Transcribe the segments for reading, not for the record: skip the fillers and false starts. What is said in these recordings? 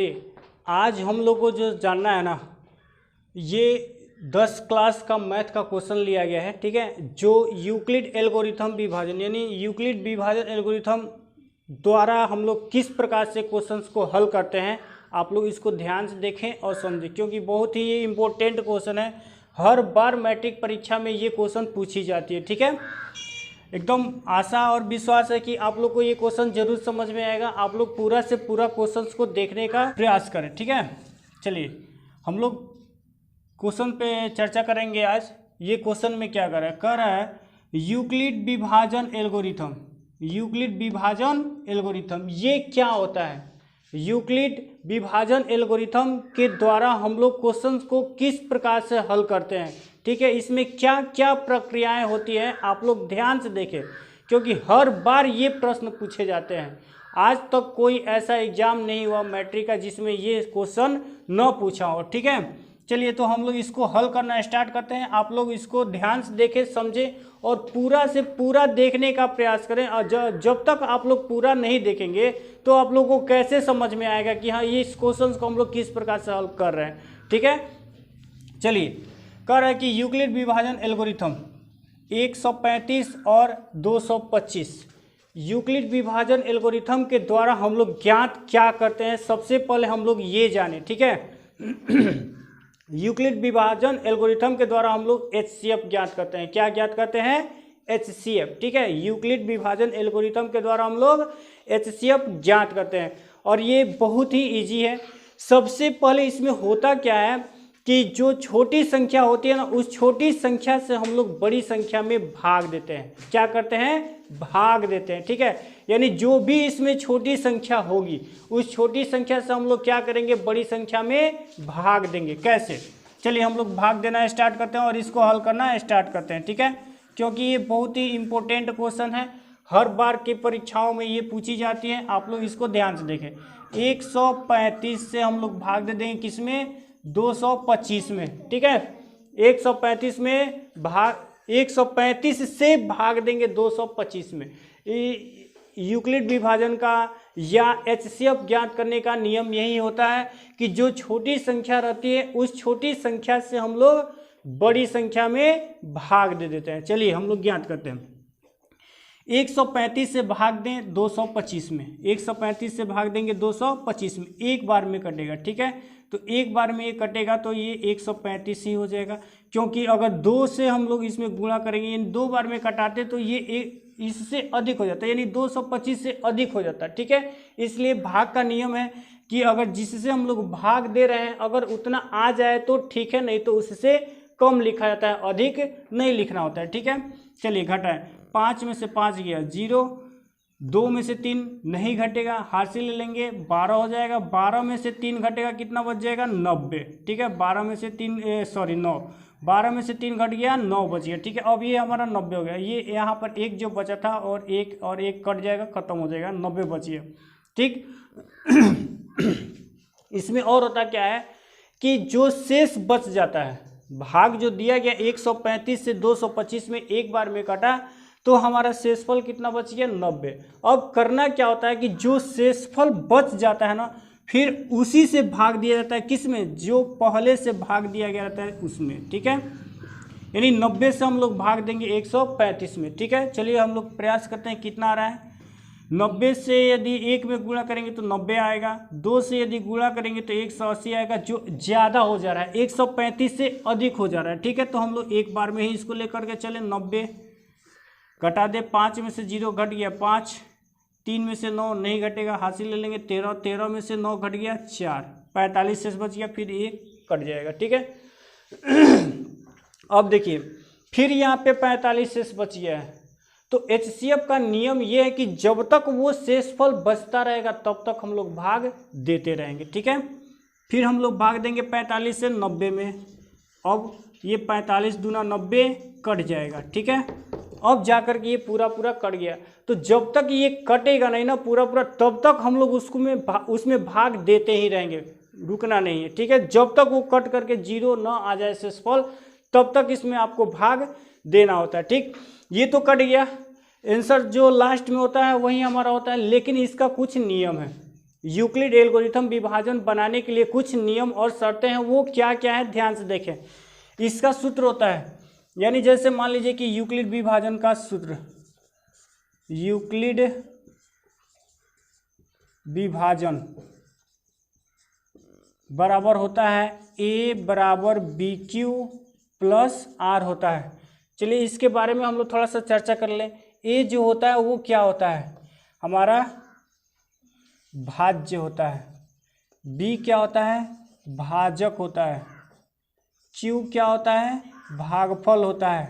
चलिए आज हम लोग को जो जानना है ना, ये 10 क्लास का मैथ का क्वेश्चन लिया गया है। ठीक है, जो यूक्लिड एल्गोरिथम विभाजन यानी यूक्लिड विभाजन एल्गोरिथम द्वारा हम लोग किस प्रकार से क्वेश्चंस को हल करते हैं, आप लोग इसको ध्यान से देखें और समझें, क्योंकि बहुत ही ये इम्पोर्टेंट क्वेश्चन है। हर बार मैट्रिक परीक्षा में ये क्वेश्चन पूछी जाती है। ठीक है, एकदम आशा और विश्वास है कि आप लोग को ये क्वेश्चन जरूर समझ में आएगा। आप लोग पूरा से पूरा क्वेश्चंस को देखने का प्रयास करें। ठीक है, चलिए हम लोग क्वेश्चन पे चर्चा करेंगे आज। ये क्वेश्चन में क्या कह रहा है यूक्लिड विभाजन एल्गोरिथम। यूक्लिड विभाजन एल्गोरिथम ये क्या होता है? यूक्लिड विभाजन एल्गोरिथम के द्वारा हम लोग क्वेश्चंस को किस प्रकार से हल करते हैं। ठीक है, इसमें क्या क्या प्रक्रियाएं होती हैं, आप लोग ध्यान से देखें, क्योंकि हर बार ये प्रश्न पूछे जाते हैं। आज तक कोई ऐसा एग्जाम नहीं हुआ मैट्रिक का जिसमें ये क्वेश्चन न पूछा हो। ठीक है, चलिए तो हम लोग इसको हल करना स्टार्ट करते हैं। आप लोग इसको ध्यान से देखें, समझें और पूरा से पूरा देखने का प्रयास करें। और जब तक आप लोग पूरा नहीं देखेंगे तो आप लोगों को कैसे समझ में आएगा कि हाँ ये इस क्वेश्चन को हम लोग किस प्रकार से हल कर रहे हैं। ठीक है, चलिए कह रहा है कि यूक्लिड विभाजन एल्गोरिथम 135 और 225 यूक्लिड विभाजन एल्गोरिथम के द्वारा हम लोग ज्ञात क्या करते हैं, सबसे पहले हम लोग ये जाने। ठीक है यूक्लिड विभाजन एल्गोरिथम के द्वारा हम लोग HCF ज्ञात करते हैं। क्या ज्ञात करते हैं? HCF। ठीक है, यूक्लिड विभाजन एल्गोरिथम के द्वारा हम लोग HCF ज्ञात करते हैं और ये बहुत ही इजी है। सबसे पहले इसमें होता क्या है कि जो छोटी संख्या होती है ना, उस छोटी संख्या से हम लोग बड़ी संख्या में भाग देते हैं। क्या करते हैं? भाग देते हैं। ठीक है, यानी जो भी इसमें छोटी संख्या होगी उस छोटी संख्या से हम लोग क्या करेंगे? बड़ी संख्या में भाग देंगे। कैसे? चलिए हम लोग भाग देना स्टार्ट करते हैं और इसको हल करना स्टार्ट करते हैं। ठीक है, क्योंकि ये बहुत ही इंपॉर्टेंट क्वेश्चन है, हर बार की परीक्षाओं में ये पूछी जाती है। आप लोग इसको ध्यान से देखें। 135 से हम लोग भाग दे देंगे किसमें? 225 में। ठीक है, 135 में भाग 135 से भाग देंगे 225 में। यूक्लिड विभाजन का या HCF ज्ञात करने का नियम यही होता है कि जो छोटी संख्या रहती है उस छोटी संख्या से हम लोग बड़ी संख्या में भाग दे देते हैं। चलिए हम लोग ज्ञात करते हैं। 135 से भाग दें 225 में, 135 से भाग देंगे 225 में, एक बार में कटेगा। ठीक है, तो एक बार में ये कटेगा तो ये 135 ही हो जाएगा, क्योंकि अगर 2 से हम लोग इसमें गुणा करेंगे यानी 2 बार में कटाते तो ये इससे अधिक हो जाता है, यानी 225 से अधिक हो जाता है। ठीक है, इसलिए भाग का नियम है कि अगर जिससे हम लोग भाग दे रहे हैं अगर उतना आ जाए तो ठीक है, नहीं तो उससे कम लिखा जाता है, अधिक नहीं लिखना होता है। ठीक है, चलिए घटाएं। 5 में से 5 गया 0, 2 में से 3 नहीं घटेगा, हासिल ले लेंगे 12 हो जाएगा। 12 में से 3 घटेगा कितना बच जाएगा? 90। ठीक है, 12 में से 3 9, 12 में से 3 घट गया 9 बच गया। ठीक है, अब ये हमारा 90 हो गया। ये यहाँ पर एक जो बचा था और एक कट जाएगा, खत्म हो जाएगा, 90 बच गया। ठीक इसमें और होता क्या है कि जो शेष बच जाता है, भाग जो दिया गया 135 से 225 में एक बार में कटा तो हमारा शेषफल कितना बच गया? 90। अब करना क्या होता है कि जो शेषफल बच जाता है ना, फिर उसी से भाग दिया जाता है। किसमें? जो पहले से भाग दिया गया रहता है उसमें। ठीक है, यानी 90 से हम लोग भाग देंगे 135 में। ठीक है, चलिए हम लोग प्रयास करते हैं कितना आ रहा है। 90 से यदि 1 में गुणा करेंगे तो 90 आएगा, 2 से यदि गुणा करेंगे तो 180 आएगा, जो ज़्यादा हो जा रहा है, 135 से अधिक हो जा रहा है। ठीक है, तो हम लोग एक बार में ही इसको लेकर के चले। 90 घटा दे, 5 में से 0 घट गया 5, 3 में से 9 नहीं घटेगा, हासिल ले लेंगे 13, 13 में से 9 घट गया 4, 45 शेष बच गया, फिर 1 कट जाएगा। ठीक है अब देखिए फिर यहाँ पे 45 शेष बच गया है, तो HCF का नियम ये है कि जब तक वो शेषफल बचता रहेगा तब तक हम लोग भाग देते रहेंगे। ठीक है, फिर हम लोग भाग देंगे 45 से 90 में। अब ये 45 दूना 90 कट जाएगा। ठीक है, अब जाकर के ये पूरा कट गया। तो जब तक ये कटेगा नहीं ना पूरा, तब तक हम लोग उसमें भाग देते ही रहेंगे, रुकना नहीं है। ठीक है, जब तक वो कट करके 0 ना आ जाए शेषफल तब तक इसमें आपको भाग देना होता है। ठीक, ये तो कट गया, आंसर जो लास्ट में होता है वही हमारा होता है, लेकिन इसका कुछ नियम है। यूक्लिड एल्गोरिथम विभाजन बनाने के लिए कुछ नियम और शर्तें हैं, वो क्या क्या है ध्यान से देखें। इसका सूत्र होता है, यानी जैसे मान लीजिए कि यूक्लिड विभाजन का सूत्र, यूक्लिड विभाजन बराबर होता है a बराबर बी क्यू प्लस आर होता है। चलिए इसके बारे में हम लोग थोड़ा सा चर्चा कर लें। a जो होता है वो क्या होता है, हमारा भाज्य होता है, b क्या होता है, भाजक होता है, q क्या होता है, भागफल होता है,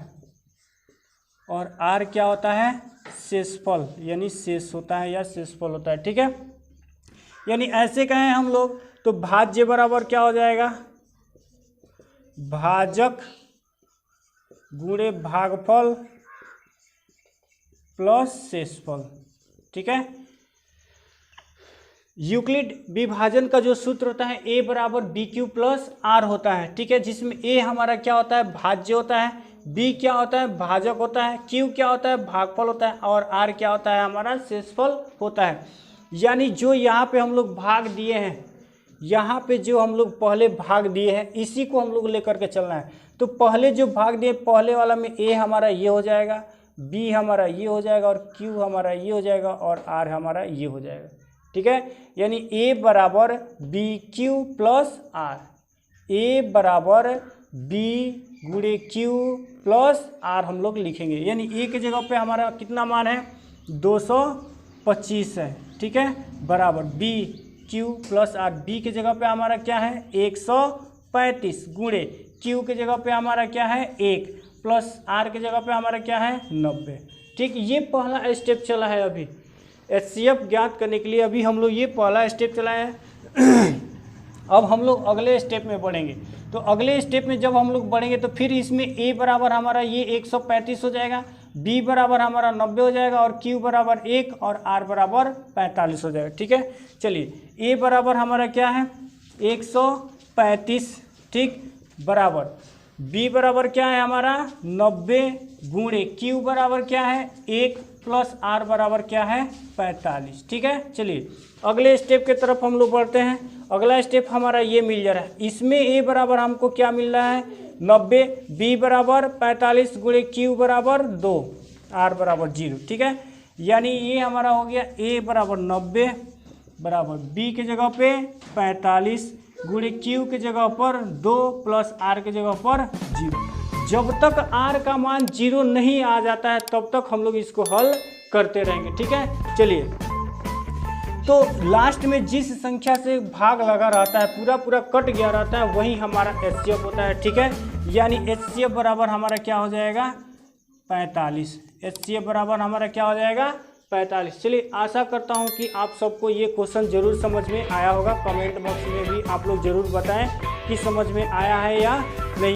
और r क्या होता है, शेषफल यानी शेष होता है या शेषफल होता है। ठीक है, यानी ऐसे कहें हम लोग तो भाज्य बराबर क्या हो जाएगा, भाजक गुणे भागफल प्लस शेषफल। ठीक है, यूक्लिड विभाजन का जो सूत्र होता है a बराबर बी क्यू प्लस आर होता है। ठीक है, जिसमें a हमारा क्या होता है, भाज्य होता है, b क्या होता है, भाजक होता है, q क्या होता है, भागफल होता है, और r क्या होता है, हमारा शेषफल होता है। यानी जो यहाँ पे हम लोग भाग दिए हैं, यहाँ पे जो हम लोग पहले भाग दिए हैं, इसी को हम लोग लेकर के चलना है। तो पहले जो भाग दिए, पहले वाला में a हमारा ये हो जाएगा, b हमारा ये हो जाएगा, और q हमारा ये हो जाएगा, और r हमारा ये हो जाएगा। ठीक है, यानी a बराबर b q plus r, a बराबर b गुणे क्यू प्लस आर हम लोग लिखेंगे। यानी a की जगह पे हमारा कितना मान है, 225 है। ठीक है, बराबर b q plus r, b की जगह पे हमारा क्या है, 135 गुणे q की जगह पे हमारा क्या है, 1 प्लस r की जगह पे हमारा क्या है, 90। ठीक, ये पहला स्टेप चला है अभी HCF ज्ञात करने के लिए। अभी हम लोग ये पहला स्टेप चलाए हैं। अब हम लोग अगले स्टेप में बढ़ेंगे। तो अगले स्टेप में जब हम लोग बढ़ेंगे तो फिर इसमें a बराबर हमारा ये 135 हो जाएगा, b बराबर हमारा 90 हो जाएगा, और q बराबर 1 और r बराबर 45 हो जाएगा। ठीक है, चलिए a बराबर हमारा क्या है, 135। ठीक, बराबर b बराबर क्या है हमारा 90 गुणे q बराबर क्या है 1 प्लस r बराबर क्या है 45। ठीक है, चलिए अगले स्टेप के तरफ हम लोग बढ़ते हैं। अगला स्टेप हमारा ये मिल जा रहा है, इसमें a बराबर हमको क्या मिल रहा है 90, b बराबर 45 गुणे q बराबर 2, r बराबर 0। ठीक है, यानी ये हमारा हो गया a बराबर 90 बराबर b की जगह पे 45 गुणे q की जगह पर 2 प्लस r की जगह पर 0। जब तक r का मान 0 नहीं आ जाता है तब तक हम लोग इसको हल करते रहेंगे। ठीक है, चलिए तो लास्ट में जिस संख्या से भाग लगा रहता है, पूरा कट गया रहता है, वही हमारा HCF होता है। ठीक है, यानी HCF बराबर हमारा क्या हो जाएगा 45। HCF बराबर हमारा क्या हो जाएगा 45। चलिए आशा करता हूँ कि आप सबको ये क्वेश्चन जरूर समझ में आया होगा। कमेंट बॉक्स में भी आप लोग जरूर बताएं कि समझ में आया है या नहीं।